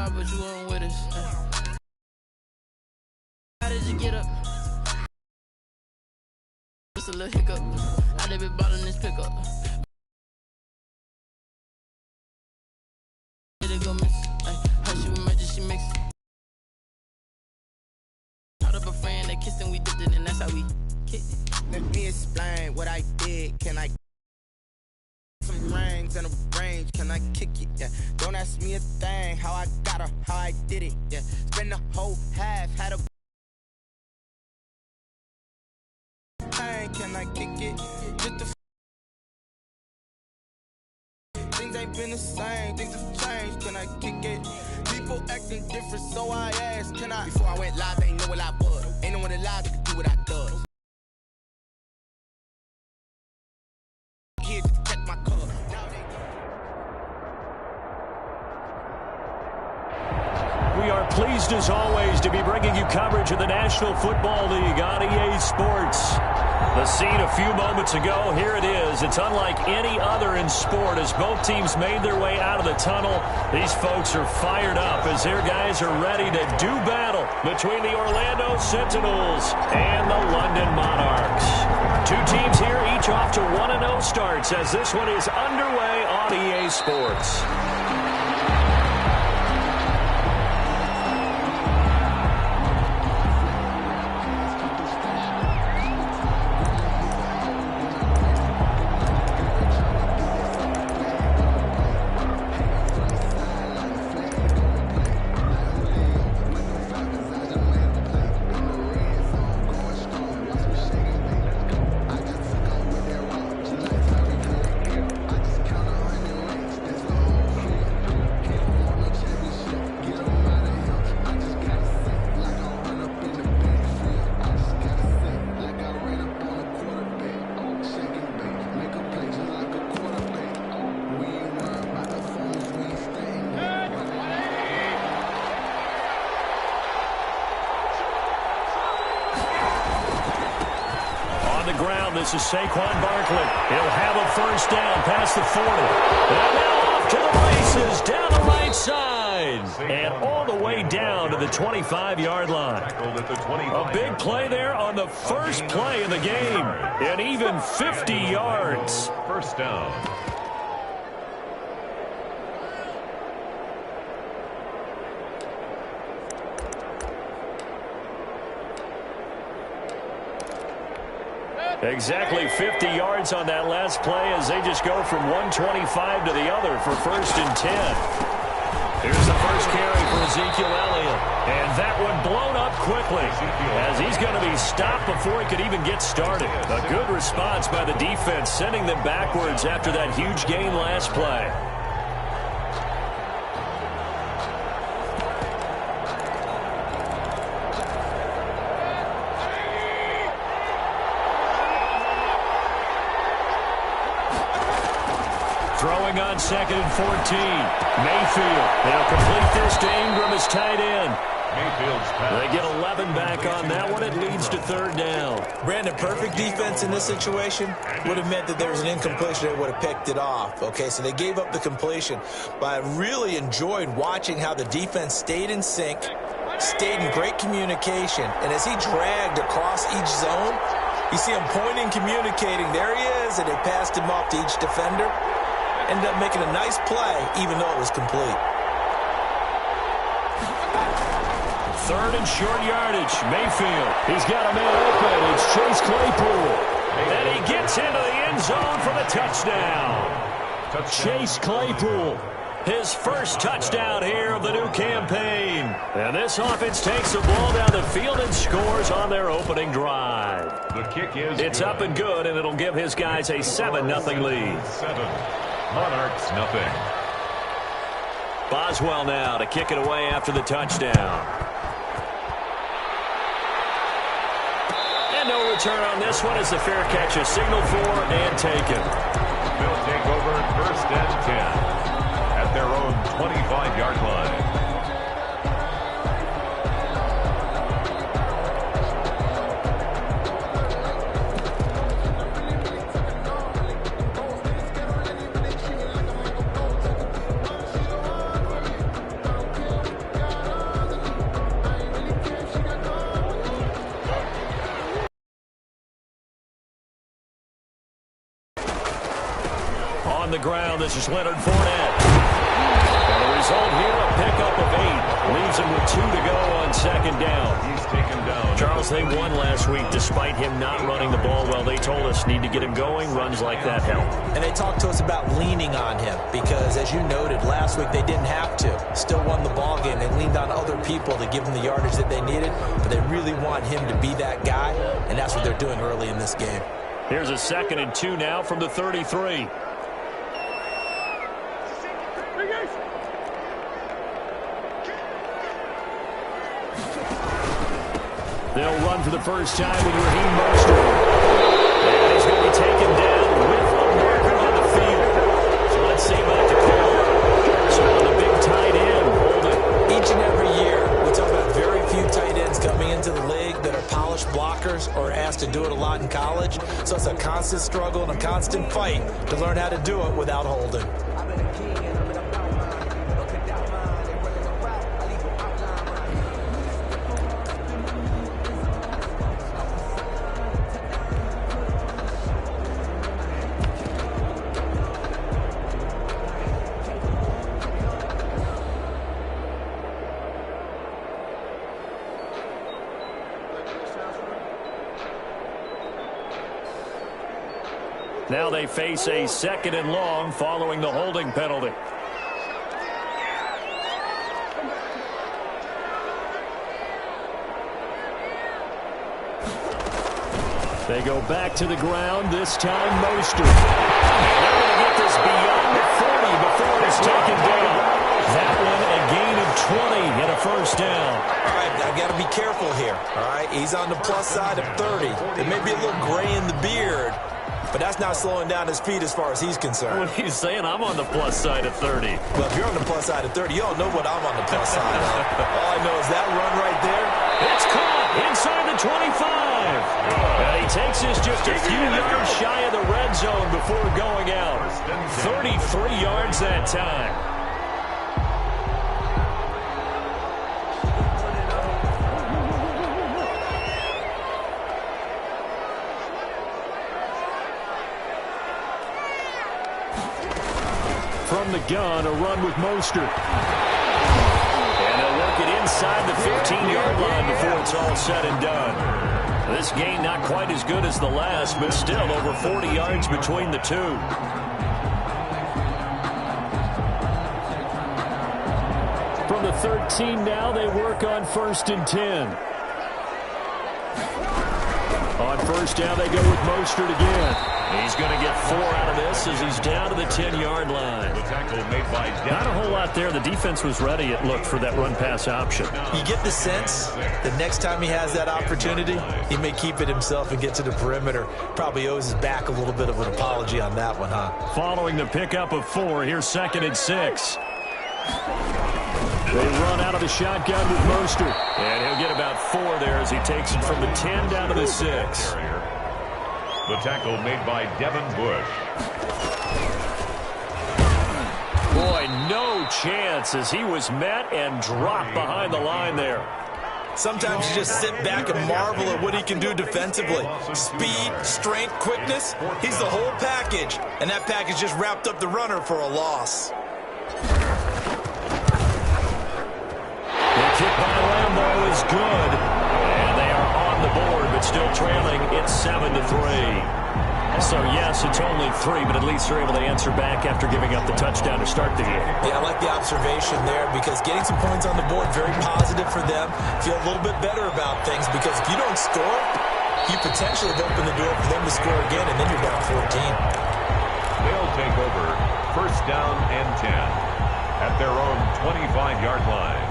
ride, but you weren't with us. How did you get up? Just a little hiccup. I did be bottling this pickup. Did it go miss? How she emerges, she mix. Caught up a friend, they kissed and we dipped it, and that's how we kicked it. Let me explain what I did. Can I some rings and a range? Can I kick it? Yeah. Don't ask me a thing. How I got her, how I did it. Yeah. Spend the whole half, had a pain. Can I kick it? Just the things ain't been the same. Things have changed. Can I kick it? People acting different, so I asked, can I? Before I went live, they ain't know what I was. Ain't no one alive that could do what I does. Here to protect my cup. We are pleased as always to be bringing you coverage of the National Football League on EA Sports. The scene a few moments ago, here it is. It's unlike any other in sport as both teams made their way out of the tunnel. These folks are fired up as their guys are ready to do battle between the Orlando Sentinels and the London Monarchs. Two teams here, each off to 1-0 starts as this one is underway on EA Sports. This is Saquon Barkley. He'll have a first down past the 40. And now off to the races down the right side. And all the way down to the 25-yard line. A big play there on the first play of the game. And even 50 yards. First down. Exactly 50 yards on that last play as they just go from 125 to the other for first and 10. Here's the first carry for Ezekiel Elliott. And that one blown up quickly as he's going to be stopped before he could even get started. A good response by the defense, sending them backwards after that huge gain last play. Throwing on 2nd and 14. Mayfield. They'll complete this to Ingram as tight end. Mayfield's pass. They get 11 back on that one. It leads to third down. Brandon, perfect defense in this situation would have meant that there was an incompletion. They would have picked it off. Okay, so they gave up the completion. But I really enjoyed watching how the defense stayed in sync, stayed in great communication. And as he dragged across each zone, you see him pointing, communicating. There he is, and they passed him off to each defender. Ended up making a nice play, even though it was complete. Third and short yardage. Mayfield. He's got a man open. It's Chase Claypool. And he gets into the end zone for the touchdown. Chase Claypool. His first touchdown here of the new campaign. And this offense takes the ball down the field and scores on their opening drive. The kick is It's good. up and good, and it'll give his guys a 7-0 lead. 7. Monarchs nothing. Boswell now to kick it away after the touchdown. And no return on this one as the fair catch is signaled for and taken. They'll take over first and 10 at their own 25-yard line. the ground. This is Leonard Fournette. And the result here, a pickup of 8. Leaves him with 2 to go on second down. He's taken down. Charles, they won last week despite him not running the ball well. They told us need to get him going. Runs like that help. And they talked to us about leaning on him because, as you noted, last week they didn't have to. Still won the ball game. They leaned on other people to give them the yardage that they needed, but they really want him to be that guy, and that's what they're doing early in this game. Here's a 2nd and 2 now from the 33. They'll run for the first time with Raheem Mostert. And he's going to be taken down with a marker on the field. So let's see about the call. So on the big tight end, holding. Each and every year, we talk about very few tight ends coming into the league that are polished blockers or asked to do it a lot in college. So it's a constant struggle and a constant fight to learn how to do it without holding. Now they face a 2nd and long following the holding penalty. They go back to the ground, this time Mostert. They're going to get this beyond the 40 before it's taken down. That one a gain of 20 and a first down. All right, I've got to be careful here, all right? He's on the plus side of 30. There may be a little gray in the beard, but that's not slowing down his speed as far as he's concerned. What are you saying? I'm on the plus side of 30. Well, if you're on the plus side of 30, you don't know what I'm on the plus side of. All I know is that run right there. It's caught inside the 25. And he takes us just a few yards shy of the red zone before going out. 33 yards that time. From the gun, a run with Mostert. And they'll work it inside the 15-yard line before it's all said and done. This game not quite as good as the last, but still over 40 yards between the two. From the 13 now, they work on 1st and 10. On first down, they go with Mostert again. He's going to get 4 out of this as he's down to the 10-yard line. The tackle made by Devin. Not a whole lot there. The defense was ready, it looked, for that run-pass option. You get the sense that next time he has that opportunity, he may keep it himself and get to the perimeter. Probably owes his back a little bit of an apology on that one, huh? Following the pickup of 4, here's 2nd and 6. They run out of the shotgun with Mostert. And he'll get about 4 there as he takes it from the 10 down to the 6. The tackle made by Devin Bush. Boy, no chance as he was met and dropped behind the line there. Sometimes you just sit back and marvel at what he can do defensively. Speed, strength, quickness, he's the whole package. And that package just wrapped up the runner for a loss. The kick by Lambo is good. And they are on the board, but still trailing. It's 7-3. So, yes, it's only 3, but at least they're able to answer back after giving up the touchdown to start the game. Yeah, I like the observation there because getting some points on the board, very positive for them. Feel a little bit better about things because if you don't score, you potentially have opened the door for them to score again, and then you're down 14. They'll take over 1st down and 10 at their own 25-yard line.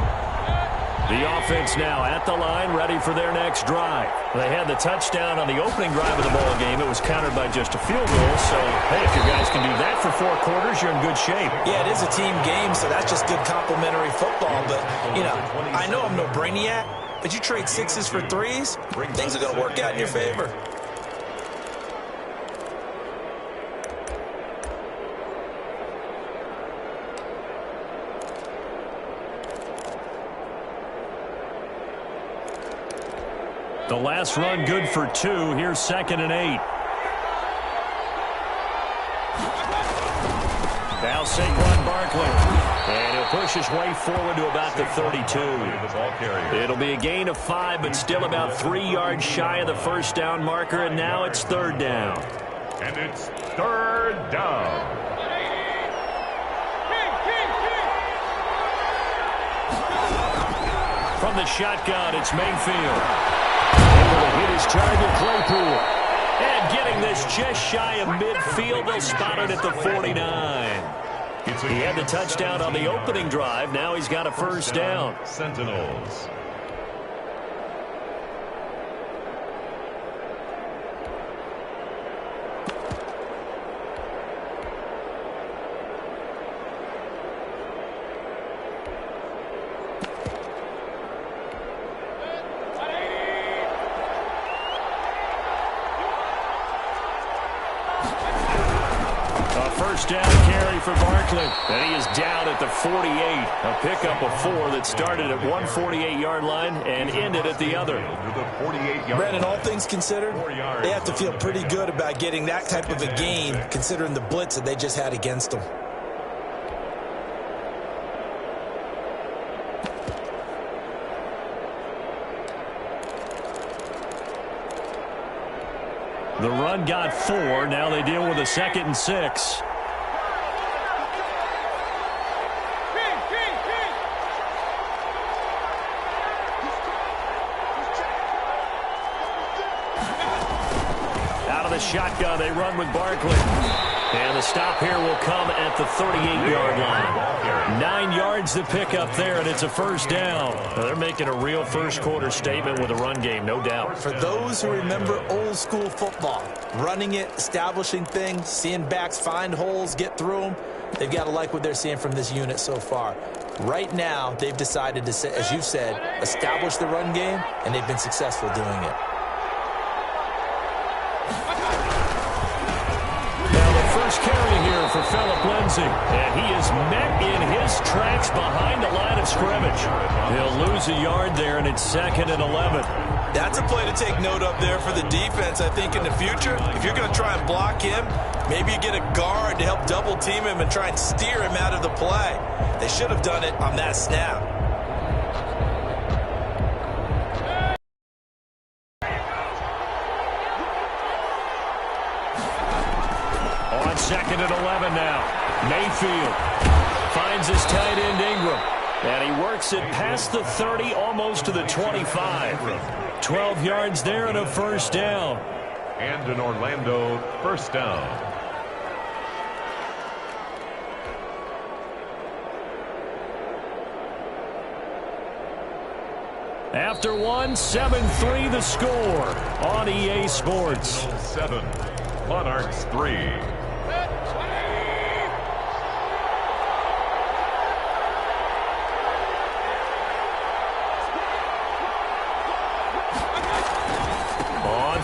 The offense now at the line, ready for their next drive. They had the touchdown on the opening drive of the ball game. It was countered by just a field goal. So, hey, if you guys can do that for 4 quarters, you're in good shape. Yeah, it is a team game, so that's just good complimentary football. But, you know, I know I'm no brainiac, but you trade 6s for 3s, things are going to work out in your favor. The last run good for 2. Here's 2nd and 8. Now Saquon Barkley. And he'll push his way forward to about the 32. It'll be a gain of 5, but still about 3 yards shy of the first down marker, and now it's third down. And it's third down. From the shotgun, it's Mayfield. Able to hit his target, Claypool. And getting this just shy of midfield, they'll spot it at the 49. He had the touchdown on the opening drive. Now he's got a first down. Sentinels. First down carry for Barkley. And he is down at the 48. A pickup of 4 that started at one 48-yard line and ended at the other. Brandon, all things considered, they have to feel pretty good about getting that type of a gain, considering the blitz that they just had against them. The run got 4. Now they deal with a 2nd and 6. Out of the shotgun, they run with Barkley. And the stop here will come at the 38-yard line. 9 yards to pick up there, and it's a first down. Now they're making a real first-quarter statement with a run game, no doubt. For those who remember old-school football, running it, establishing things, seeing backs find holes, get through them, they've got to like what they're seeing from this unit so far. Right now, they've decided to, as you said, establish the run game, and they've been successful doing it. First carry here for Phillip Lindsay, and he is met in his tracks behind the line of scrimmage. He'll lose a yard there, and it's 2nd and 11. That's a play to take note of there for the defense, I think, in the future. If you're going to try and block him, maybe you get a guard to help double-team him and try and steer him out of the play. They should have done it on that snap. On 2nd and 11 now. Mayfield finds his tight end Ingram. And he works it past the 30, almost to the 25. 12 yards there and a first down. And an Orlando first down. After one, 7-3 the score on EA Sports. 7, Monarchs 3.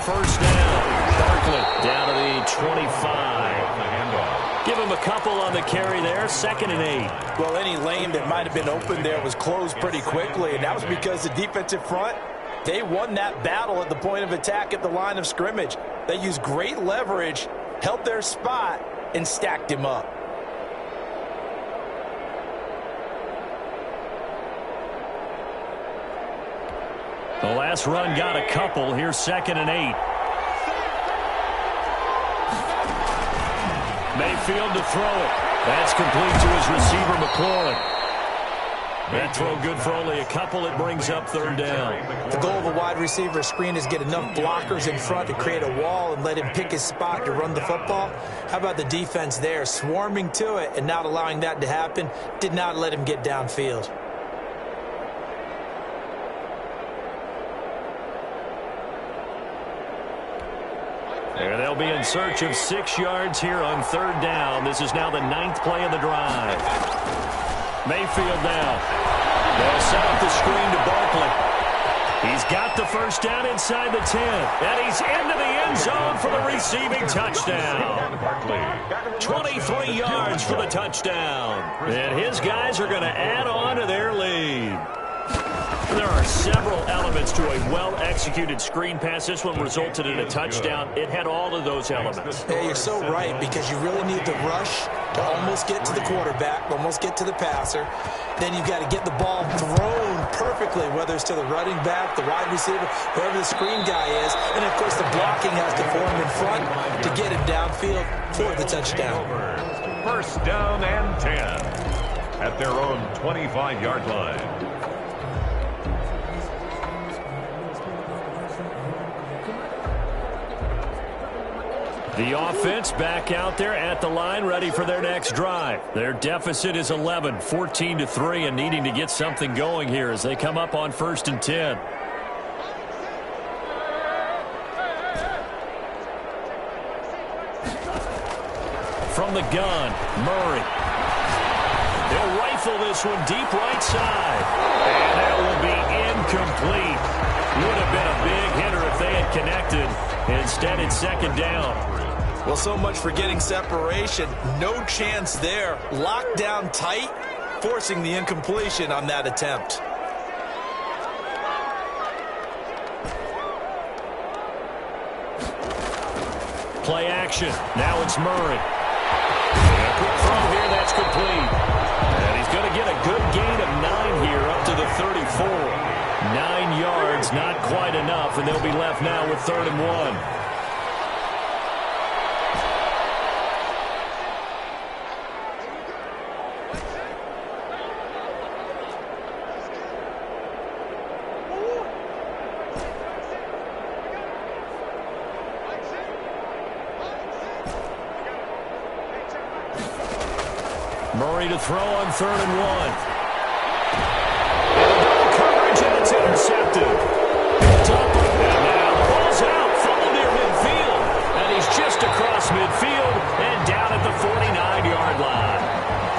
First down. Barkley down to the 25. Give him a couple on the carry there. 2nd and 8. Well, any lane that might have been open there was closed pretty quickly, and that was because the defensive front, they won that battle at the point of attack at the line of scrimmage. They used great leverage, held their spot, and stacked him up. The last run got a couple. Here's 2nd and 8. Mayfield to throw it. That's complete to his receiver, McLaurin. That throw good for only a couple. It brings up third down. The goal of a wide receiver screen is get enough blockers in front to create a wall and let him pick his spot to run the football. How about the defense there, swarming to it and not allowing that to happen? Did not let him get downfield. And they'll be in search of 6 yards here on third down. This is now the 9th play of the drive. Mayfield now. They'll set up the screen to Barkley. He's got the first down inside the 10. And he's into the end zone for the receiving touchdown. 23 yards for the touchdown. And his guys are going to add on to their lead. There are several elements to a well-executed screen pass. This one resulted in a touchdown. It had all of those elements. Yeah, you're so right, because you really need the rush to almost get to the quarterback, almost get to the passer. Then you've got to get the ball thrown perfectly, whether it's to the running back, the wide receiver, whoever the screen guy is. And, of course, the blocking has to form in front to get him downfield for the touchdown. First down and 10 at their own 25-yard line. The offense back out there at the line, ready for their next drive. Their deficit is 11, 14-3, and needing to get something going here as they come up on 1st and 10. From the gun, Murray. They'll rifle this one deep right side. And that will be incomplete. Would have been a big hitter if they had connected. Instead, it's 2nd down. Well, so much for getting separation. No chance there. Locked down tight, forcing the incompletion on that attempt. Play action. Now it's Murray. And a quick throw here, that's complete. And he's going to get a good gain of 9 here up to the 34. 9 yards, not quite enough, and they'll be left now with 3rd and 1. Murray to throw on 3rd and 1. And coverage, and it's intercepted. And now the ball's out, fumbled near midfield. And he's just across midfield and down at the 49-yard line.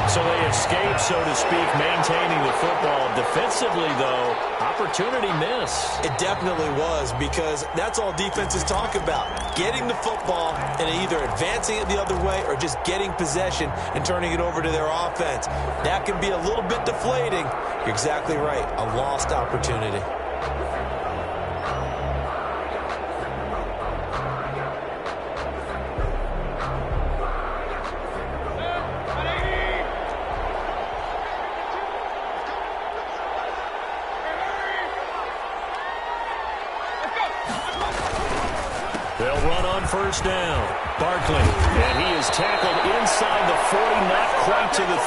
So they escape, so to speak, maintaining the football. Defensively, though, opportunity miss. It definitely was, because that's all defenses talk about. Getting the football and either advancing it the other way or just getting possession and turning it over to their offense. That can be a little bit deflating. You're exactly right. A lost opportunity. They'll run on 1st down. Barkley, and he is tackled inside the 40, not quite to the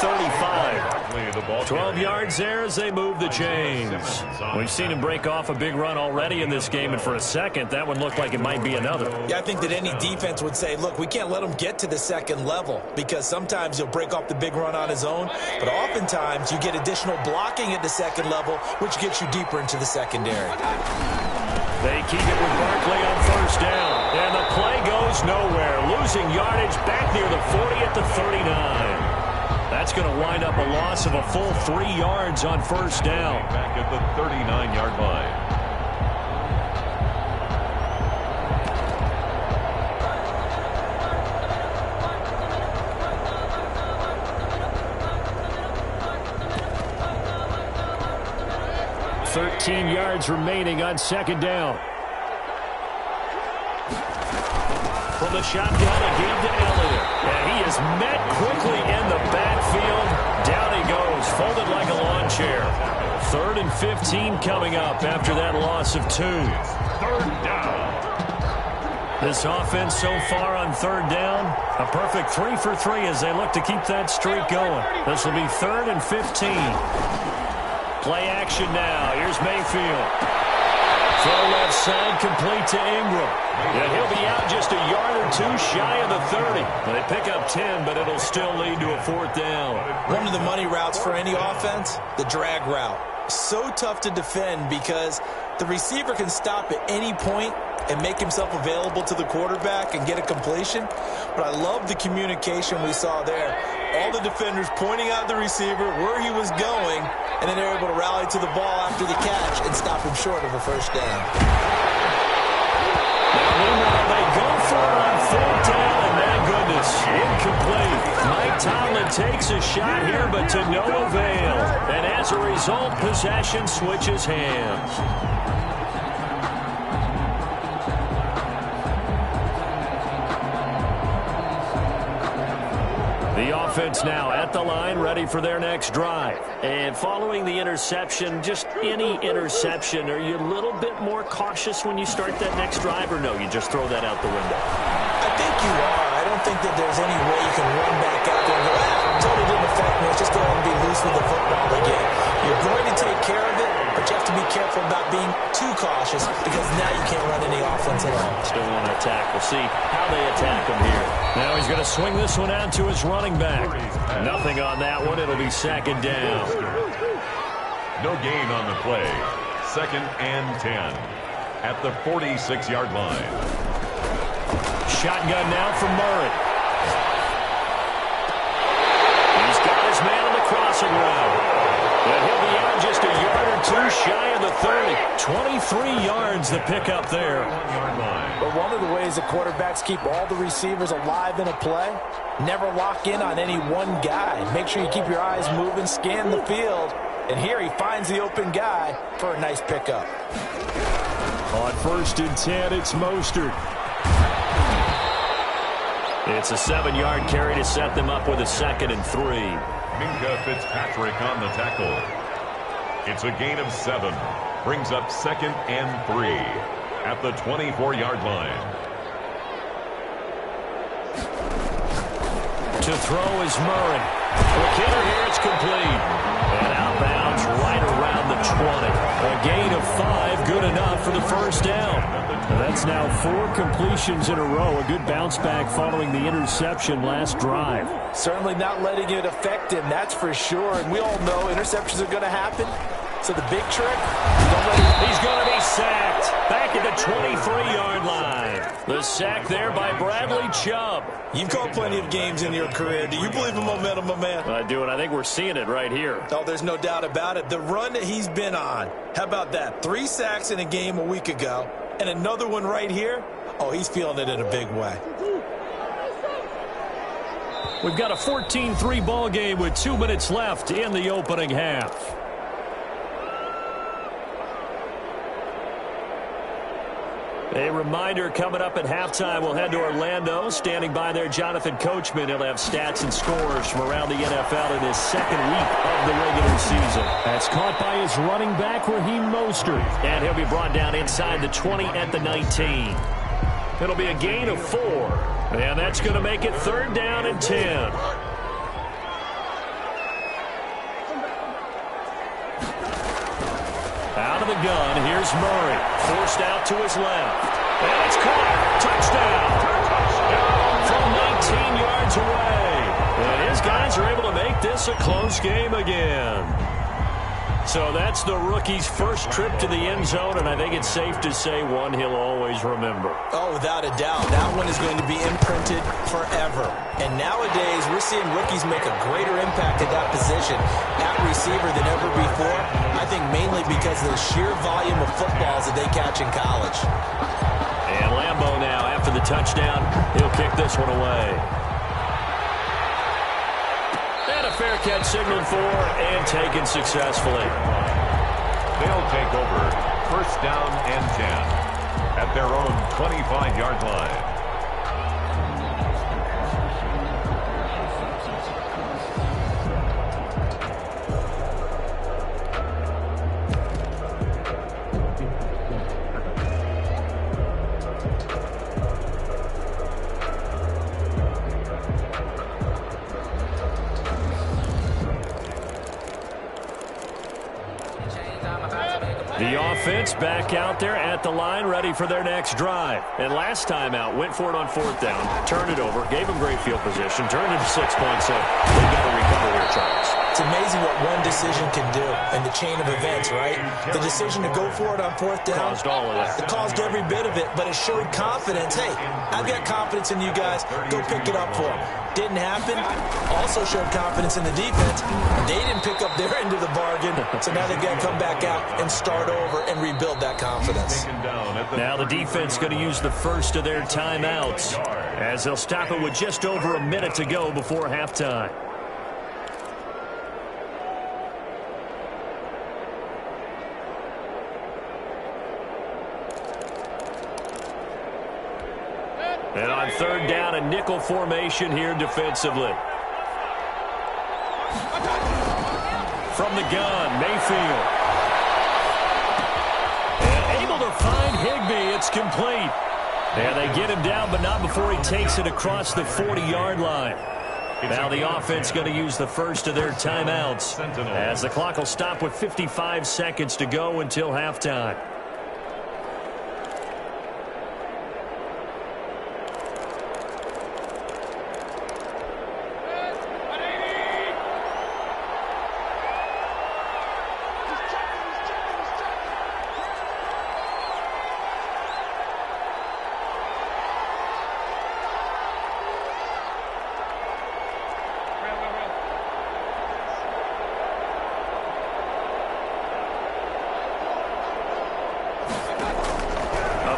35. 12 yards there as they move the chains. We've seen him break off a big run already in this game, and for a second, that one looked like it might be another. Yeah, I think that any defense would say, look, we can't let him get to the 2nd level, because sometimes he'll break off the big run on his own, but oftentimes you get additional blocking at the 2nd level, which gets you deeper into the secondary. They keep it with Barkley on 1st down. And the play goes nowhere. Losing yardage back near the 40 at the 39. That's going to wind up a loss of a full 3 yards on 1st down. Back at the 39-yard line. $13 yards remaining on 2nd down. From the shotgun, a give to Elliott. And he is met quickly in the backfield. Down he goes, folded like a lawn chair. 3rd and 15 coming up after that loss of 2. 3rd down. This offense so far on 3rd down, a perfect 3 for 3 as they look to keep that streak going. This will be 3rd and 15. Play action now. Here's Mayfield. Throw left side, complete to Ingram. And he'll be out just a yard or 2 shy of the 30. They pick up 10, but it'll still lead to a 4th down. One of the money routes for any offense, the drag route. So tough to defend because the receiver can stop at any point and make himself available to the quarterback and get a completion. But I love the communication we saw there. All the defenders pointing out the receiver, where he was going, and then they're able to rally to the ball after the catch and stop him short of a 1st down. Meanwhile, they go for it on 4th down, and my goodness, incomplete. Mike Tomlin takes a shot here, but to no avail. And as a result, possession switches hands. The offense now at the line, ready for their next drive. And following the interception, just any interception, are you a little bit more cautious when you start that next drive, or no, you just throw that out the window? I think you are. I don't think that there's any way you can run back out there and go, totally didn't affect me. Let's just go ahead and be loose with the football again. You're going to take care of it, but you have to be careful about being too cautious because now you can't run any offense at all. Still want to attack. We'll see how they attack him here. Now he's going to swing this one out to his running back. Nothing on that one. It'll be second down. No gain on the play. 2nd and 10 at the 46-yard line. Shotgun now from Murray. He's got his man on the crossing route. And he'll be out just a yard or two shy of the 30. 23 yards the pickup there. But one of the ways that quarterbacks keep all the receivers alive in a play, never lock in on any one guy. Make sure you keep your eyes moving, scan the field. And here he finds the open guy for a nice pickup. On 1st and 10, it's Mostert. It's a 7-yard carry to set them up with a 2nd and 3. Minkah Fitzpatrick on the tackle. It's a gain of 7. Brings up 2nd and 3 at the 24-yard line. To throw is Murray. McKinnon here, it's complete. And outbounds right around the 20. A gain of 5, good enough for the first down. And that's now 4 completions in a row. A good bounce back following the interception last drive. Certainly not letting it affect him, that's for sure. And we all know interceptions are going to happen. So the big trick, he's going to be sacked. Back at the 23-yard line. The sack there by Bradley Chubb. You've called plenty of games in your career. Do you believe in momentum, my man? I do, and I think we're seeing it right here. Oh, there's no doubt about it. The run that he's been on. How about that? 3 sacks in a game a week ago, and another one right here. Oh, he's feeling it in a big way. We've got a 14-3 ball game with 2 minutes left in the opening half. A reminder, coming up at halftime, we'll head to Orlando. Standing by there, Jonathan Coachman. He'll have stats and scores from around the NFL in his 2nd week of the regular season. That's caught by his running back, Raheem Mostert. And he'll be brought down inside the 20 at the 19. It'll be a gain of 4. And that's going to make it 3rd down and 10. Out of the gun, here's Murray. Forced out to his left. And it's caught. Touchdown. From 19 yards away. And his guys are able to make this a close game again. So that's the rookie's first trip to the end zone, and I think it's safe to say one he'll always remember. Oh, without a doubt. That one is going to be imprinted forever. And nowadays, we're seeing rookies make a greater impact at that position at receiver than ever before. I think mainly because of the sheer volume of footballs that they catch in college. And Lambeau now, after the touchdown, he'll kick this one away. And a fair catch signaled for and taken successfully. They'll take over 1st down and 10 at their own 25-yard line. The offense back out there at the line, ready for their next drive. And last time out, went for it on 4th down, turned it over, gave them great field position, turned it to 6 points. So they've got to recover here, Charles. It's amazing what one decision can do in the chain of events, right? The decision to go for it on 4th down. Caused all of that. It caused every bit of it, but it showed confidence. Hey, I've got confidence in you guys. Go pick it up for them. Didn't happen. Also showed confidence in the defense. They didn't pick up their end of the bargain, so now they've got to come back out and start over and rebuild that confidence. Now the defense going to use the first of their timeouts as they'll stop it with just over a minute to go before halftime. And on 3rd down, a nickel formation here defensively. from the gun. Mayfield. And able to find Higbee. It's complete. And they get him down, but not before he takes it across the 40-yard line. Now the offense going to use the first of their timeouts as the clock will stop with 55 seconds to go until halftime.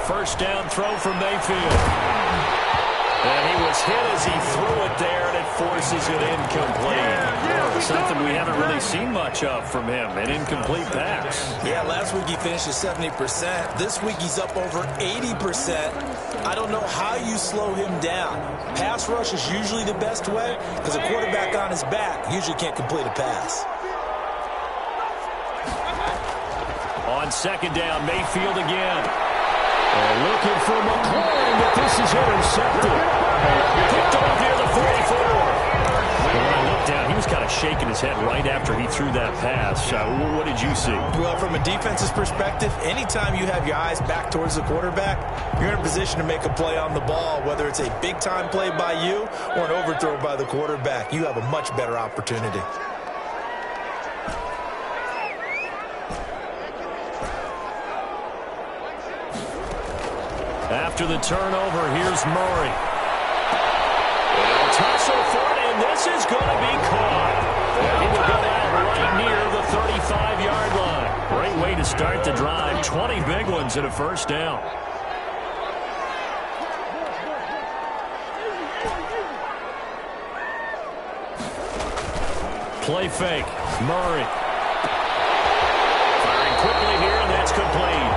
First down throw from Mayfield. And he was hit as he threw it there, and it forces it incomplete. Something we haven't really seen much of from him, an incomplete pass. Yeah, last week he finished at 70%. This week he's up over 80%. I don't know how you slow him down. Pass rush is usually the best way because a quarterback on his back usually can't complete a pass. On second down, Mayfield again. Looking for McLaurin, but this is intercepted. Picked off near the 44. And when I looked down, he was kind of shaking his head right after he threw that pass. What did you see? Well, from a defense's perspective, anytime you have your eyes back towards the quarterback, you're in a position to make a play on the ball, whether it's a big-time play by you or an overthrow by the quarterback. You have a much better opportunity. After the turnover, here's Murray. Tussle for it, and this is going to be caught. And he will go out right near the 35-yard line. Great way to start the drive. 20 big ones and a first down. Play fake. Murray. Firing quickly here, and that's complete.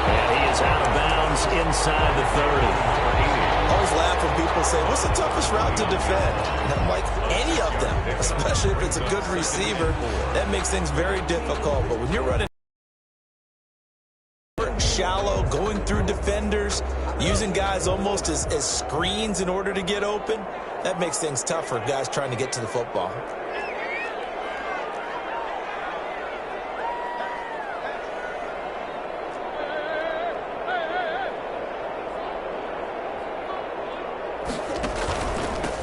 And he is out of bounds inside the 30. I always laugh when people say, what's the toughest route to defend? And I'm like, any of them, especially if it's a good receiver. That makes things very difficult. But when you're running shallow, going through defenders, using guys almost as screens in order to get open, that makes things tough for guys trying to get to the football.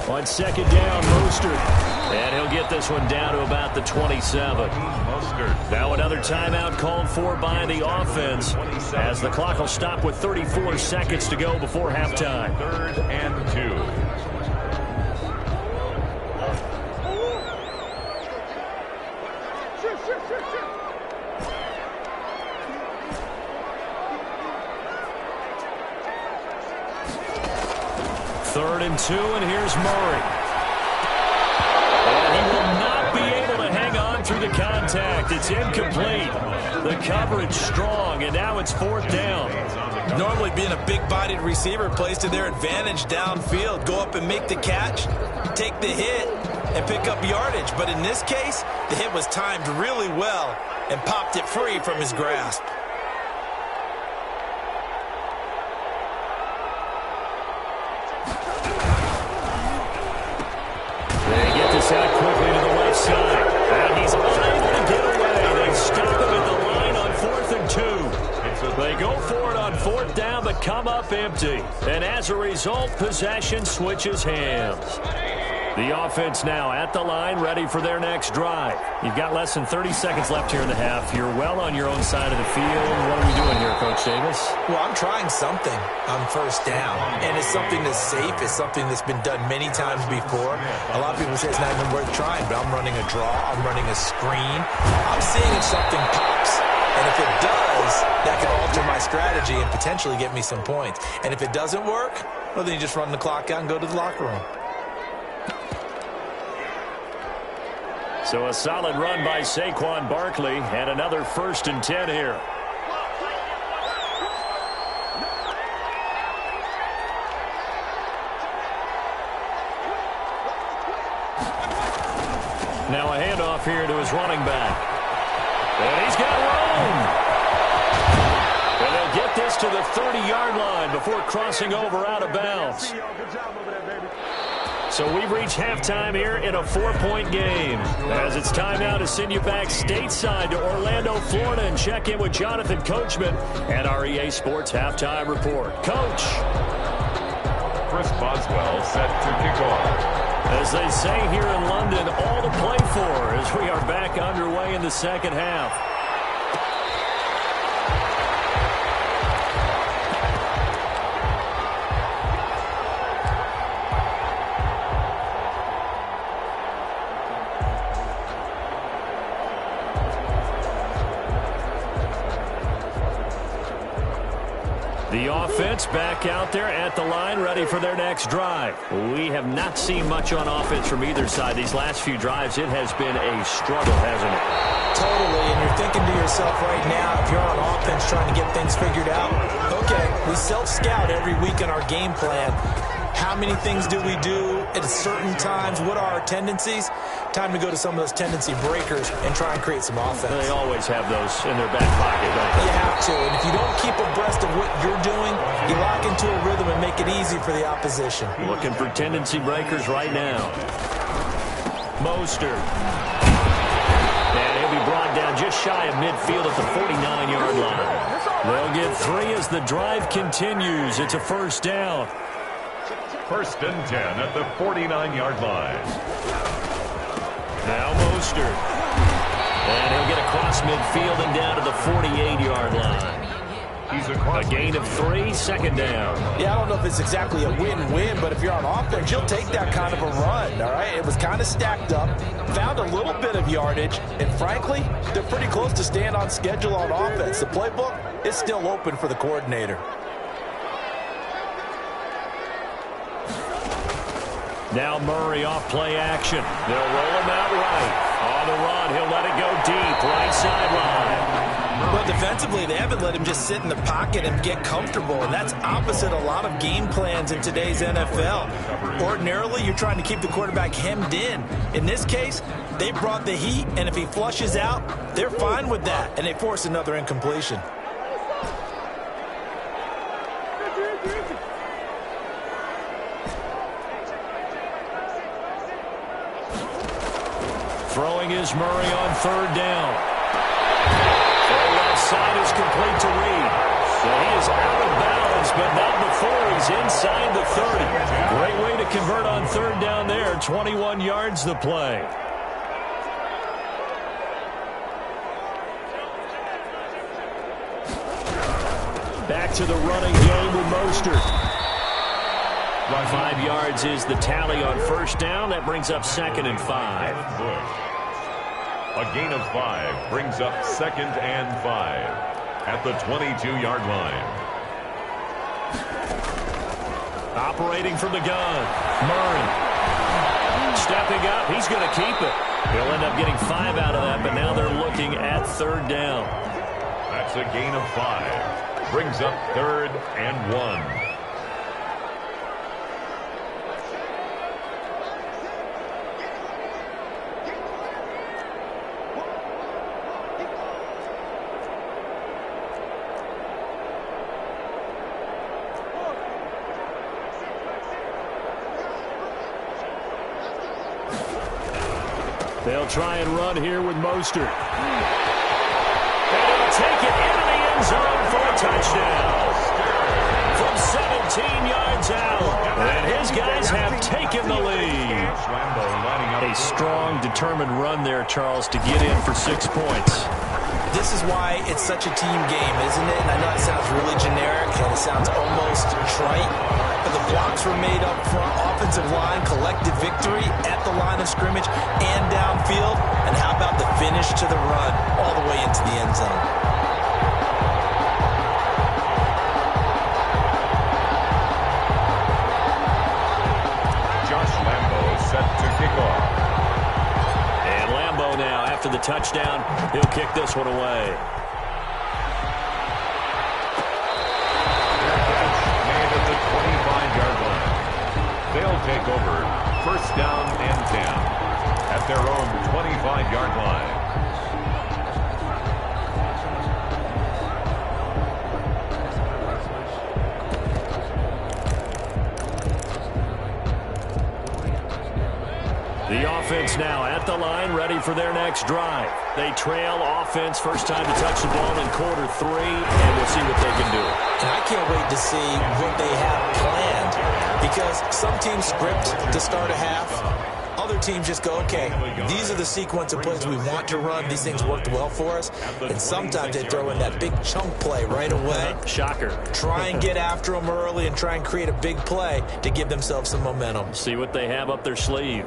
On second down, Mostert. And he'll get this one down to about the 27. Now another timeout called for by the offense as the clock will stop with 34 seconds to go before halftime. 3rd and 2. Third and 2, and here's Murray. And he will not be able to hang on through the contact. It's incomplete. The coverage strong, and now it's 4th down. Normally being a big-bodied receiver plays to their advantage downfield. Go up and make the catch, take the hit, and pick up yardage. But in this case, the hit was timed really well and popped it free from his grasp. Out quickly to the left side. And he's unable to get away. They stop him at the line on 4th and 2. They go for it on 4th down, but come up empty. And as a result, possession switches hands. The offense now at the line, ready for their next drive. You've got less than 30 seconds left here in the half. You're well on your own side of the field. What are we doing here, Coach Davis? Well, I'm trying something on 1st down, and it's something that's safe. It's something that's been done many times before. A lot of people say it's not even worth trying, but I'm running a draw. I'm running a screen. I'm seeing if something pops. And if it does, that can alter my strategy and potentially get me some points. And if it doesn't work, well, then you just run the clock out and go to the locker room. So a solid run by Saquon Barkley, and another 1st and 10 here. Now a handoff here to his running back. And he's got room. And they'll get this to the 30-yard line before crossing over out of bounds. So we've reached halftime here in a 4-point game. As it's time now to send you back stateside to Orlando, Florida, and check in with Jonathan Coachman and our EA Sports Halftime Report. Coach. Chris Boswell set to kick off. As they say here in London, all to play for as we are back underway in the second half. The offense back out there at the line, ready for their next drive. We have not seen much on offense from either side. These last few drives, it has been a struggle, hasn't it? Totally, and you're thinking to yourself right now, if you're on offense trying to get things figured out, okay, we self-scout every week in our game plan. How many things do we do at certain times? What are our tendencies? Time to go to some of those tendency breakers and try and create some offense. They always have those in their back pocket, don't they? You have to, and if you don't keep abreast of what you're doing, you lock into a rhythm and make it easy for the opposition. Looking for tendency breakers right now. Mostert. And he'll be brought down just shy of midfield at the 49-yard line. They'll get 3 as the drive continues. It's a first down. First and 10 at the 49-yard line. Now Mostert. And he'll get across midfield and down to the 48-yard line. He's across. A gain of 3, second down. Yeah, I don't know if it's exactly a win-win, but if you're on offense, you'll take that kind of a run, all right? It was kind of stacked up, found a little bit of yardage, and frankly, they're pretty close to staying on schedule on offense. The playbook is still open for the coordinator. Now Murray off play action. They'll roll him out right. On the run, he'll let it go deep, right sideline. But defensively, they haven't let him just sit in the pocket and get comfortable, and that's opposite a lot of game plans in today's NFL. Ordinarily, you're trying to keep the quarterback hemmed in. In this case, they brought the heat, and if he flushes out, they're fine with that, and they force another incompletion. Throwing is Murray on third down. Throw left side is complete to Reed. So he is out of bounds, but not before he's inside the 30. Great way to convert on third down there. 21 yards the play. Back to the running game with Mostert. 5 yards is the tally on first down. That brings up second and 5. A gain of 5 brings up second and 5 at the 22-yard line. Operating from the gun, Murray. Stepping up, he's going to keep it. He'll end up getting 5 out of that, but now they're looking at third down. That's a gain of 5. Brings up third and 1. They'll try and run here with Mostert. And he'll take it into the end zone for a touchdown. From 17 yards out. And his guys have taken the lead. A strong, determined run there, Charles, to get in for 6 points. This is why it's such a team game, isn't it? And I know it sounds really generic and it sounds almost trite, but the blocks were made up front, offensive line, collective victory at the line of scrimmage and downfield. And how about the finish to the run all the way into the end zone? Josh Lambo set to kick off. And Lambo now, after the touchdown, he'll kick this one away. Made at the 25-yard line. They'll take over first down and 10 at at their own 25-yard line. The offense now at the line, ready for their next drive. They trail offense, first time to touch the ball in quarter 3, and we'll see what they can do. And I can't wait to see what they have planned, because some teams script to start a half. Other teams just go, okay, these are the sequence of plays we want to run. These things worked well for us. And sometimes they throw in that big chunk play right away. Shocker. Try and get after them early and try and create a big play to give themselves some momentum. See what they have up their sleeve.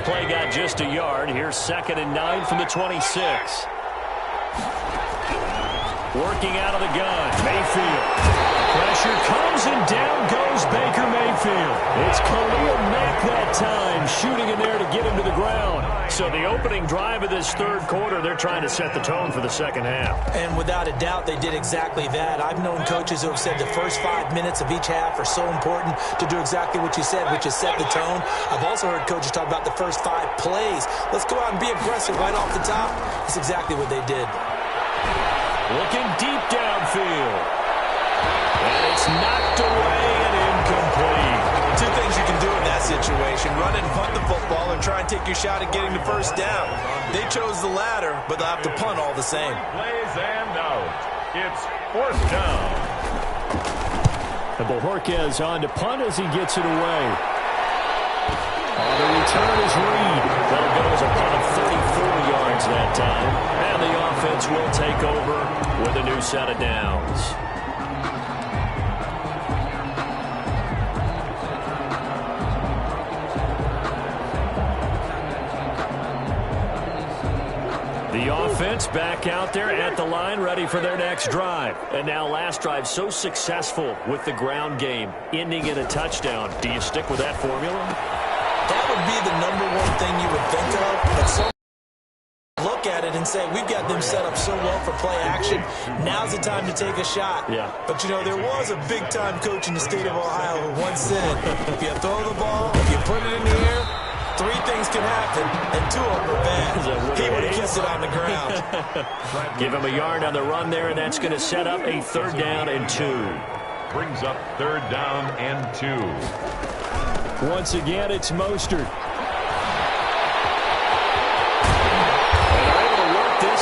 Play got just a yard. Here's 2nd and 9 from the 26. Working out of the gun, Mayfield. Pressure comes and down goes Baker Mayfield. It's Khalil Mack that time, shooting in there to get him to the ground. So the opening drive of this third quarter, they're trying to set the tone for the second half. And without a doubt, they did exactly that. I've known coaches who have said the first 5 minutes of each half are so important to do exactly what you said, which is set the tone. I've also heard coaches talk about the first 5 plays. Let's go out and be aggressive right off the top. That's exactly what they did. Looking deep downfield. And it's knocked away and incomplete. 2 things you can do in that situation: run and punt the football, or try and take your shot at getting the first down. They chose the latter, but they'll have to punt all the same. Plays and out. It's 4th down. And Bojorquez on to punt as he gets it away. On the return is Reed. That goes a punt of 34 yards that time. And the offense will take over with a new set of downs. The offense back out there at the line, ready for their next drive. And now last drive so successful with the ground game, ending in a touchdown. Do you stick with that formula? That would be the #1 thing you would think of. But some look at it and say, we've got them set up so well for play action. Now's the time to take a shot. Yeah. But, you know, there was a big-time coach in the state of Ohio who once said, if you throw the ball, if you put it in the air, 3 things can happen, and 2 of them are bad. He would have kissed it on the ground. Give him a yard on the run there, and that's going to set up a 3rd down and 2. Brings up 3rd down and 2. Once again, it's Mostert.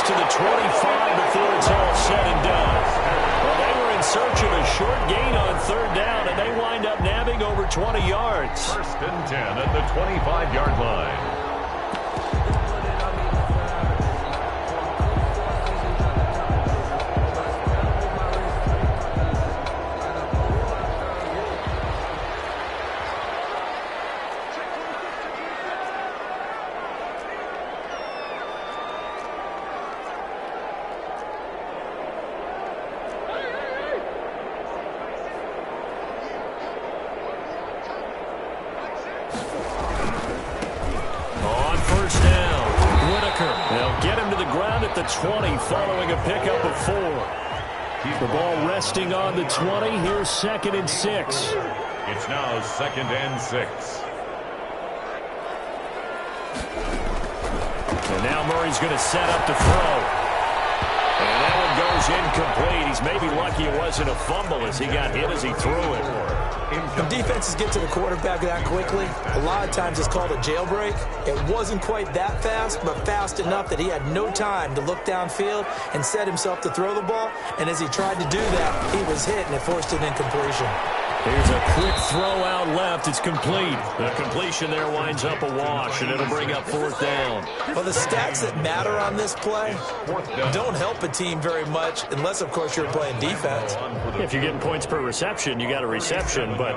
To the 25 before it's all said and done. Well, they were in search of a short gain on 3rd down, and they wind up nabbing over 20 yards. 1st and 10 at the 25-yard line. At the 20 following a pickup of 4. The ball resting on the 20. Here's 2nd and 6. It's now 2nd and 6. And now Murray's going to set up to throw. And that one goes incomplete. He's maybe lucky it wasn't a fumble as he got hit as he threw it. When defenses get to the quarterback that quickly, a lot of times it's called a jailbreak. It wasn't quite that fast, but fast enough that he had no time to look downfield and set himself to throw the ball. And as he tried to do that, he was hit, and it forced an incompletion. Here's a quick throw out left. It's complete. The completion there winds up a wash, and it'll bring up 4th down. Well, the stats that matter on this play don't help a team very much unless, of course, you're playing defense. If you're getting points per reception, you got a reception, but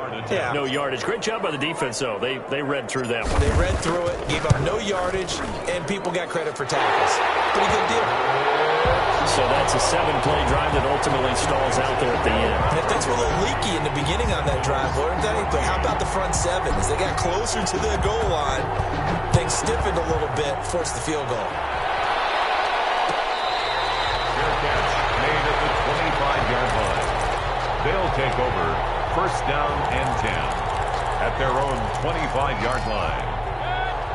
no yardage. Great job by the defense, though. They read through that one. They read through it, gave up no yardage, and people got credit for tackles. Pretty good deal. So that it's a 7-play drive that ultimately stalls out there at the end. And things were a little leaky in the beginning on that drive, weren't they? But how about the front seven? As they got closer to the goal line, things stiffened a little bit, forced the field goal. Fair catch made at the 25-yard line. They'll take over first down and 10 at their own 25-yard line.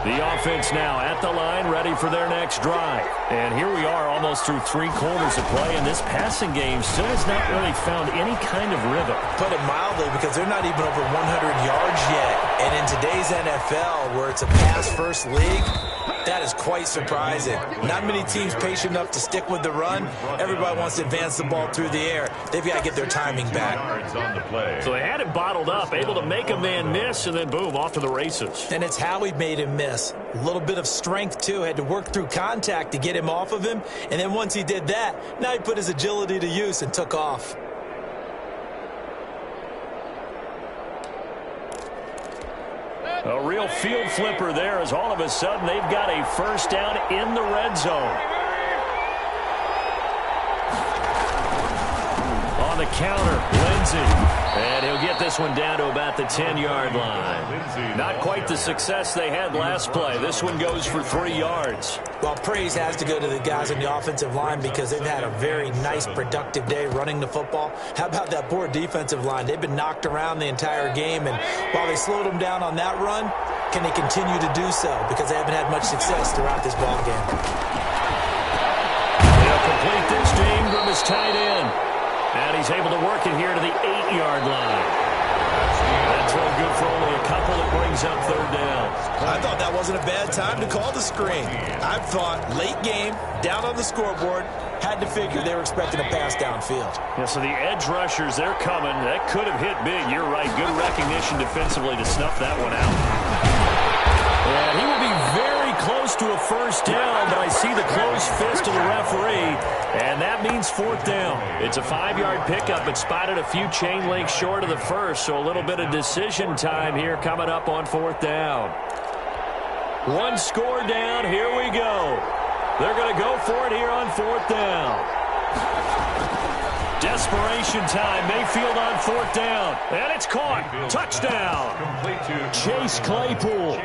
The offense now at the line, ready for their next drive. And here we are almost through 3 quarters of play, and this passing game still has not really found any kind of rhythm. Put it mildly, because they're not even over 100 yards yet. And in today's NFL, where it's a pass-first league, that is quite surprising. Not many teams patient enough to stick with the run. Everybody wants to advance the ball through the air. They've got to get their timing back. On the play. So they had it bottled up, able to make a man miss, and then boom, off to the races. And it's how he made him miss. A little bit of strength, too. Had to work through contact to get him off of him. And then once he did that, now he put his agility to use and took off. A real field flipper there, as all of a sudden they've got a first down in the red zone. On the counter, Lindsey. And he'll get this one down to about the 10-yard line. Not quite the success they had last play. This one goes for 3 yards. Well, praise has to go to the guys on the offensive line because they've had a very nice, productive day running the football. How about that poor defensive line? They've been knocked around the entire game, and while they slowed them down on that run, can they continue to do so? Because they haven't had much success throughout this ball game. They'll complete this to Ingram as tight end. And he's able to work it here to the 8-yard line. That's all good for only a couple. That brings up third down. I thought that wasn't a bad time to call the screen. I thought late game, down on the scoreboard, had to figure they were expecting a pass downfield. Yeah, so the edge rushers, they're coming. That could have hit big. You're right. Good recognition defensively to snuff that one out. And he will be very close to a first down, but I see the closed fist of the referee, and that means fourth down. It's a 5-yard pickup. It spotted a few chain links short of the first, so a little bit of decision time here coming up on fourth down. One score down. Here we go. They're going to go for it here on fourth down. Desperation time. Mayfield on fourth down. And it's caught. Touchdown. Chase Claypool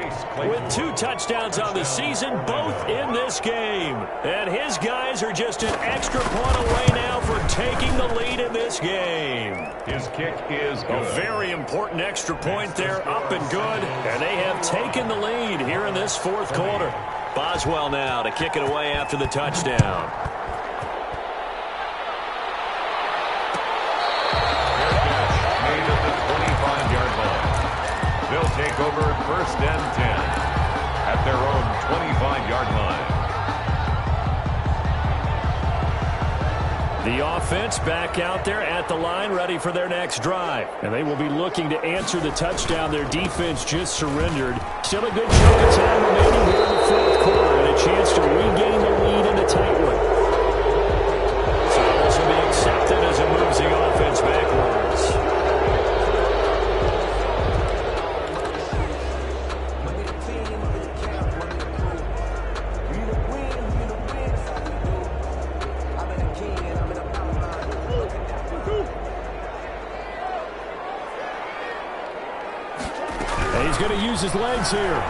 with 2 touchdowns on the season, both in this game. And his guys are just an extra point away now for taking the lead in this game. His kick is good. A very important extra point there, up and good. And they have taken the lead here in this fourth quarter. Boswell now to kick it away after the touchdown. They'll take over first and 10 at their own 25-yard line. The offense back out there at the line, ready for their next drive. And they will be looking to answer the touchdown their defense just surrendered. Still a good chunk of time remaining here in the fourth quarter and a chance to regain the lead in a tight one. So this will be accepted as it moves the offense backwards. He's going to use his legs here.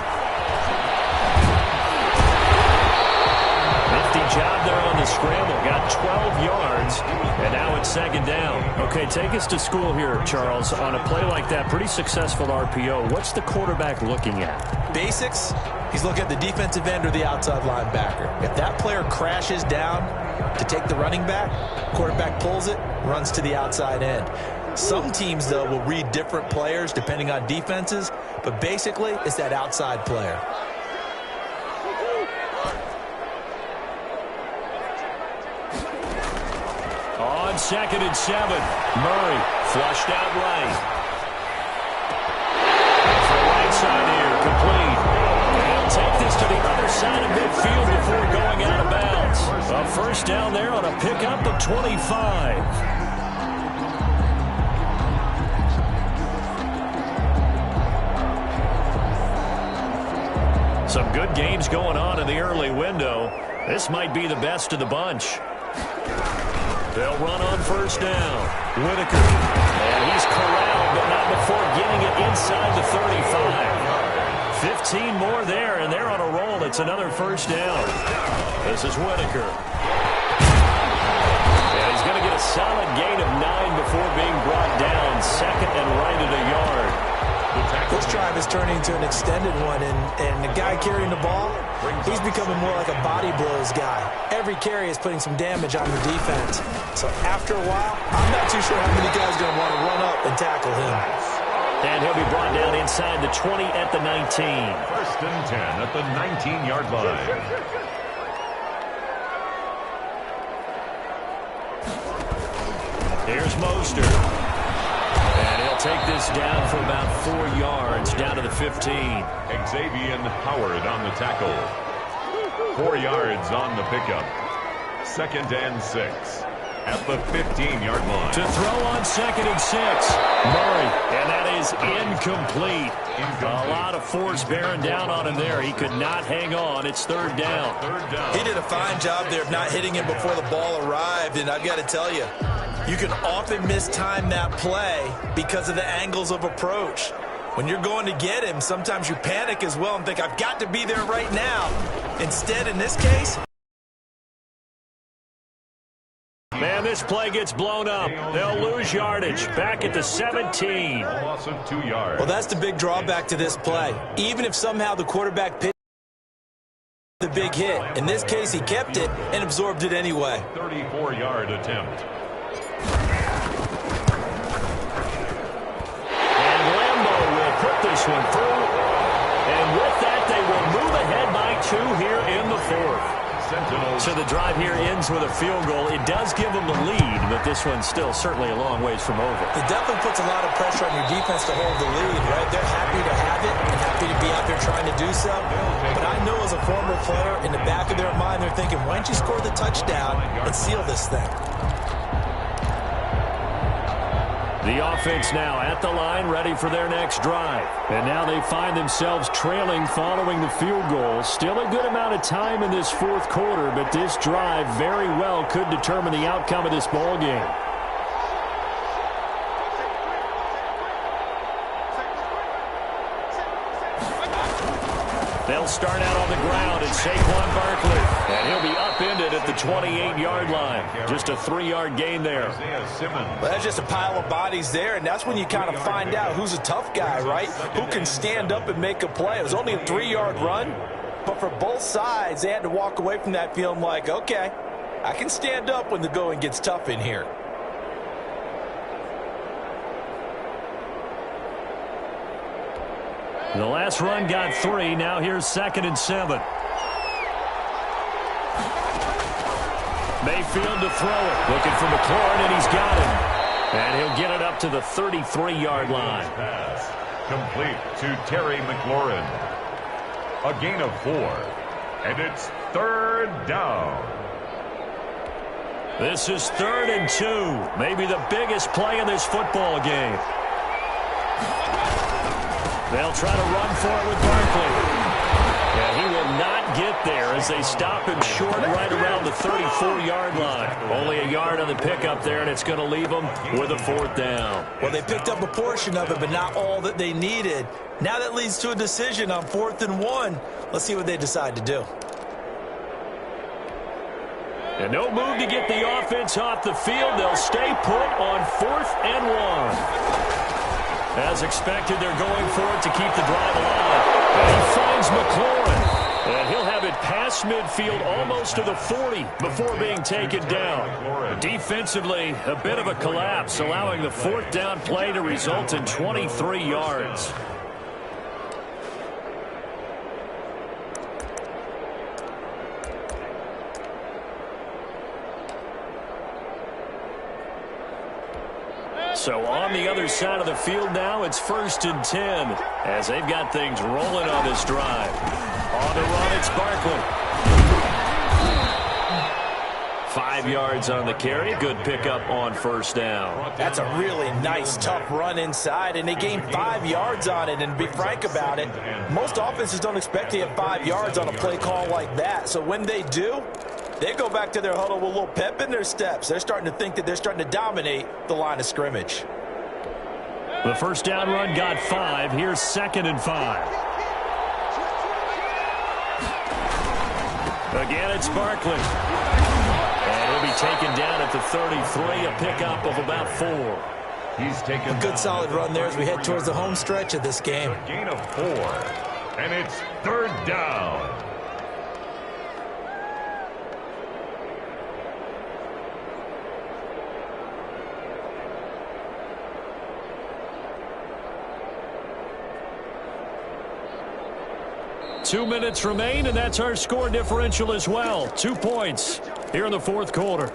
Nifty job there on the scramble. Got 12 yards, and now it's second down. Okay, take us to school here, Charles. On a play like that, pretty successful RPO. What's the quarterback looking at? Basics. He's looking at the defensive end or the outside linebacker. If that player crashes down to take the running back, quarterback pulls it, runs to the outside end. Some teams, though, will read different players depending on defenses, but basically it's that outside player. On 2nd and 7, Murray flushed out right. Off the right side here, complete. They'll take this to the other side of midfield before going out of bounds. A first down there on a pickup of 25. Some good games going on in the early window. This might be the best of the bunch. They'll run on first down. Whitaker. And he's corralled, but not before getting it inside the 35. 15 more there, and they're on a roll. It's another first down. This is Whitaker. And he's going to get a solid gain of 9 before being brought down. Second and right at a yard. This drive is turning into an extended one, and the guy carrying the ball, he's becoming more like a body blows guy. Every carry is putting some damage on the defense. So after a while, I'm not too sure how many guys are going to want to run up and tackle him. And he'll be brought down inside the 20 at the 19. First and 10 at the 19-yard line. Here's Mostert. And he'll take this down for about 4 yards, down to the 15. Xavier Howard on the tackle. 4 yards on the pickup. Second and 6 at the 15-yard line. To throw on second and 6. Murray, and that is incomplete. A lot of force bearing down on him there. He could not hang on. It's third down. He did a fine job there of not hitting him before the ball arrived, and I've got to tell you, you can often mistime that play because of the angles of approach. When you're going to get him, sometimes you panic as well and think, I've got to be there right now. Instead, in this case, man, this play gets blown up. They'll lose yardage. Back at the 17. A loss of 2 yards. well, that's the big drawback to this play. Even if somehow the quarterback pitched the big hit, in this case, he kept it and absorbed it anyway. 34-yard attempt. Put this one through, and with that, they will move ahead by 2 here in the 4th. Sentinels. So the drive here ends with a field goal. It does give them the lead, but this one's still certainly a long ways from over. It definitely puts a lot of pressure on your defense to hold the lead, right? They're happy to have it and happy to be out there trying to do so. But I know as a former player, in the back of their mind, they're thinking, why don't you score the touchdown and seal this thing? The offense now at the line, ready for their next drive. And now they find themselves trailing following the field goal. Still a good amount of time in this 4th quarter, but this drive very well could determine the outcome of this ball game. They'll start out on the ground at Saquon Barkley. And he'll be upended at the 28-yard line. Just a 3-yard gain there. Well, that's just a pile of bodies there, and that's when you kind of find out who's a tough guy, right? Who can stand up and make a play. It was only a 3-yard run, but for both sides, they had to walk away from that feeling like, okay, I can stand up when the going gets tough in here. The last run got 3. Now here's 2nd and 7. Mayfield to throw it. Looking for McLaurin, and he's got him. And he'll get it up to the 33-yard line. Pass complete to Terry McLaurin. A gain of 4. And it's third down. This is 3rd and 2. Maybe the biggest play in this football game. They'll try to run for it with Barkley. And he will not get there as they stop him short right around the 34-yard line. Only a yard on the pickup there, and it's going to leave them with a 4th down. Well, they picked up a portion of it, but not all that they needed. Now that leads to a decision on 4th and 1. Let's see what they decide to do. And no move to get the offense off the field. They'll stay put on 4th and 1. As expected, they're going for it to keep the drive alive. And he finds McLaurin. And he'll have it past midfield almost to the 40 before being taken down. Defensively, a bit of a collapse, allowing the 4th down play to result in 23 yards. So on the other side of the field now, it's 1st and 10 as they've got things rolling on this drive. On the run, it's Barkley. 5 yards on the carry. Good pickup on 1st down. That's a really nice, tough run inside, and they gained 5 yards on it. And to be frank about it, most offenses don't expect to get 5 yards on a play call like that. So when they do, They go back to their huddle with a little pep in their steps. They're starting to think that they're starting to dominate the line of scrimmage. The first down run got 5. Here's 2nd and 5. Again, it's Barkley. And he'll be taken down at the 33, a pickup of about 4. He's taken a good solid run there as we head towards the home stretch of this game. A gain of 4, and it's 3rd down. Two minutes remain, and that's our score differential as well. 2 points here in the 4th quarter.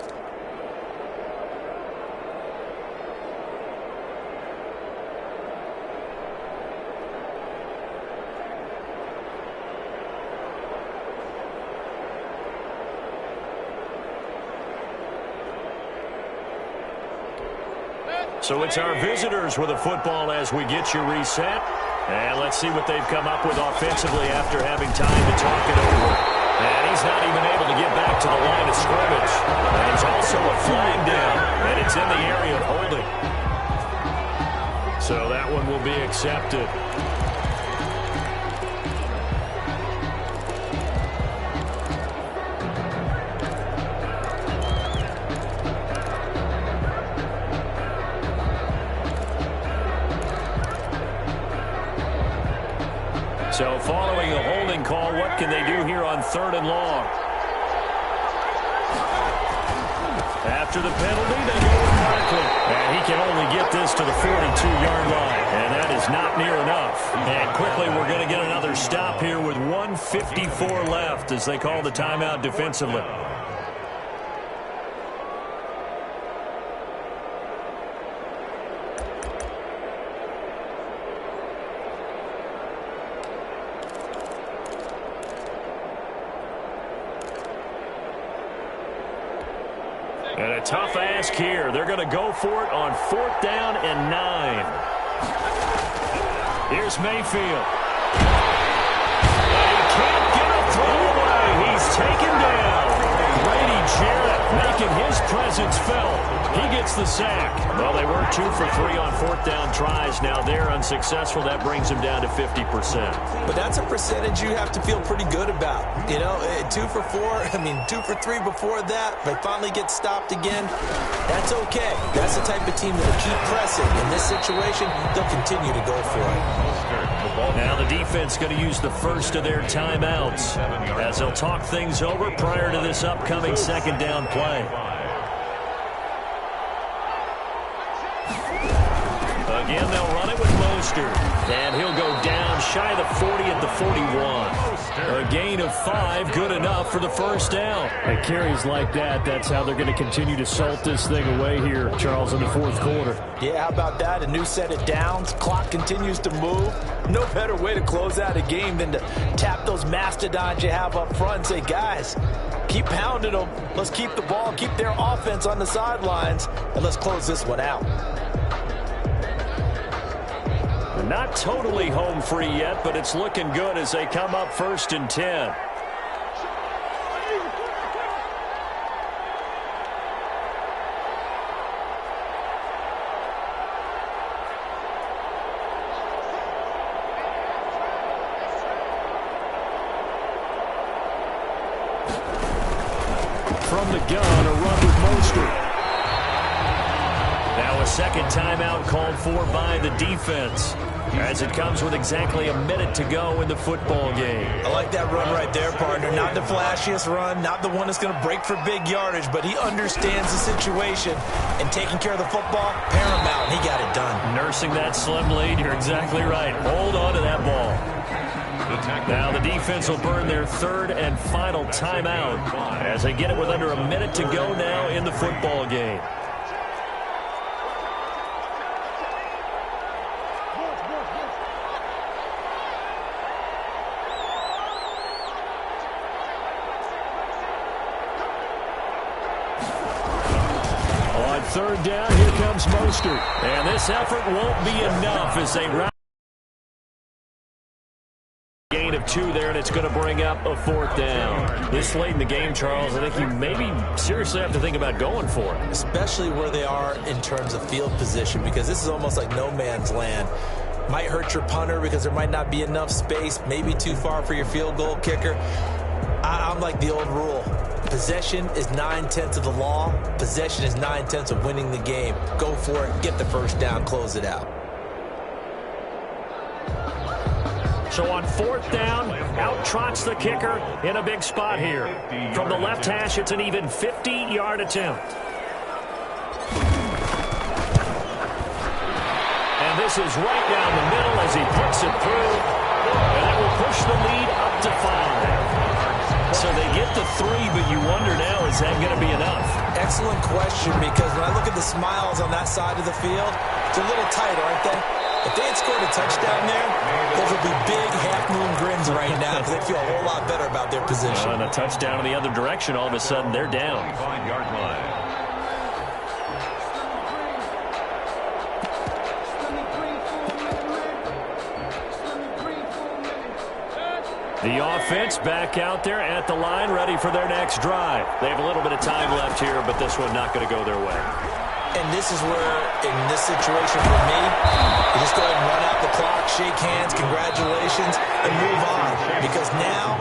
So it's our visitors with a football as we get you reset. And let's see what they've come up with offensively after having time to talk it over. And he's not even able to get back to the line of scrimmage. And there's also a flag down, and it's in the area of holding. So that one will be accepted. So following a holding call, what can they do here on 3rd and long? After the penalty, they go with Barkley. And he can only get this to the 42-yard line. And that is not near enough. And quickly, we're going to get another stop here with 1:54 left as they call the timeout defensively. And a tough ask here. They're going to go for it on 4th down and 9. Here's Mayfield. And he can't get a throw away. He's taken down. Grady Jarrett making his presence felt. He gets the sack. Well, they were 2 for 3 on 4th down tries. Now they're unsuccessful. That brings them down to 50%. But that's a percentage you have to feel pretty good about. You know, 2 for 4, 2 for 3 before that, but finally get stopped again. That's okay. That's the type of team that will keep pressing. In this situation, they'll continue to go for it. Now the defense going to use the first of their timeouts as they'll talk things over prior to this upcoming 2nd down play. Again, they'll run it with Mostert. And he'll go down shy of the 40 at the 41. A gain of 5, good enough for the first down. And carries like that, that's how they're going to continue to salt this thing away here, Charles, in the 4th quarter. Yeah, how about that? A new set of downs. Clock continues to move. No better way to close out a game than to tap those mastodons you have up front and say, guys, keep pounding them. Let's keep the ball, keep their offense on the sidelines, and let's close this one out. Not totally home free yet, but it's looking good as they come up 1st and 10. From the gun, a run with Mostert. Now a 2nd timeout called for by the defense, as it comes with exactly a minute to go in the football game. I like that run right there, partner. Not the flashiest run, not the one that's going to break for big yardage, but he understands the situation, and taking care of the football, paramount. He got it done. Nursing that slim lead, you're exactly right. Hold on to that ball. Now the defense will burn their 3rd and final timeout as they get it with under a minute to go now in the football game. On 3rd down, here comes Mostert. And this effort won't be enough as they round. Gain of 2 there, and it's going to bring up a 4th down. This late in the game, Charles, I think you maybe seriously have to think about going for it. Especially where they are in terms of field position, because this is almost like no man's land. Might hurt your punter because there might not be enough space, maybe too far for your field goal kicker. I'm like the old rule. Possession is 9/10 of the law. Possession is 9/10 of winning the game. Go for it. Get the first down. Close it out. So on 4th down, out trots the kicker in a big spot here. From the left hash, it's an even 50-yard attempt. And this is right down the middle as he puts it through. And that will push the lead up to 5. So they get to 3, but you wonder now, is that going to be enough? Excellent question, because when I look at the smiles on that side of the field, it's a little tight, aren't they? If they had scored a touchdown there, those would be big half-moon grins right now because they'd feel a whole lot better about their position. And a touchdown in the other direction, all of a sudden they're down. 5-yard line. The offense back out there at the line, ready for their next drive. They have a little bit of time left here, but this one not going to go their way. And this is where, in this situation for me, you just go ahead and run out the clock, shake hands, congratulations, and move on. Because now,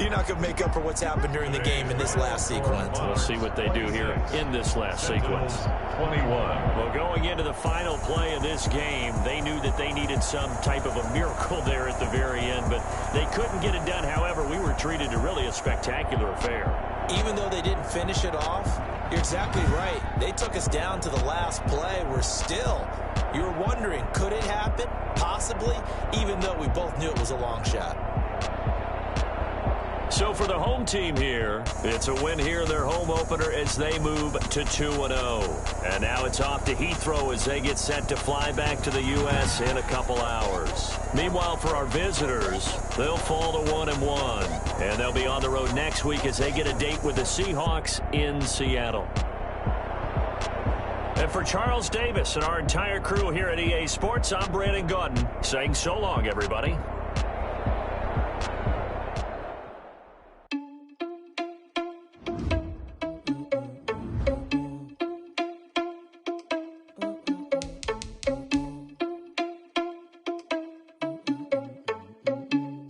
you're not going to make up for what's happened during the game in this last sequence. We'll see what they do here in this last sequence. 21. Well, going into the final play of this game, they knew that they needed some type of a miracle there at the very end, but they couldn't get it done. However, we were treated to really a spectacular affair. Even though they didn't finish it off, you're exactly right. They took us down to the last play. We're still, you were wondering, could it happen? Possibly, even though we both knew it was a long shot. So for the home team here, it's a win here in their home opener as they move to 2-0. And now it's off to Heathrow as they get set to fly back to the U.S. in a couple hours. Meanwhile, for our visitors, they'll fall to 1-1. And they'll be on the road next week as they get a date with the Seahawks in Seattle. And for Charles Davis and our entire crew here at EA Sports, I'm Brandon Gaudin saying so long, everybody.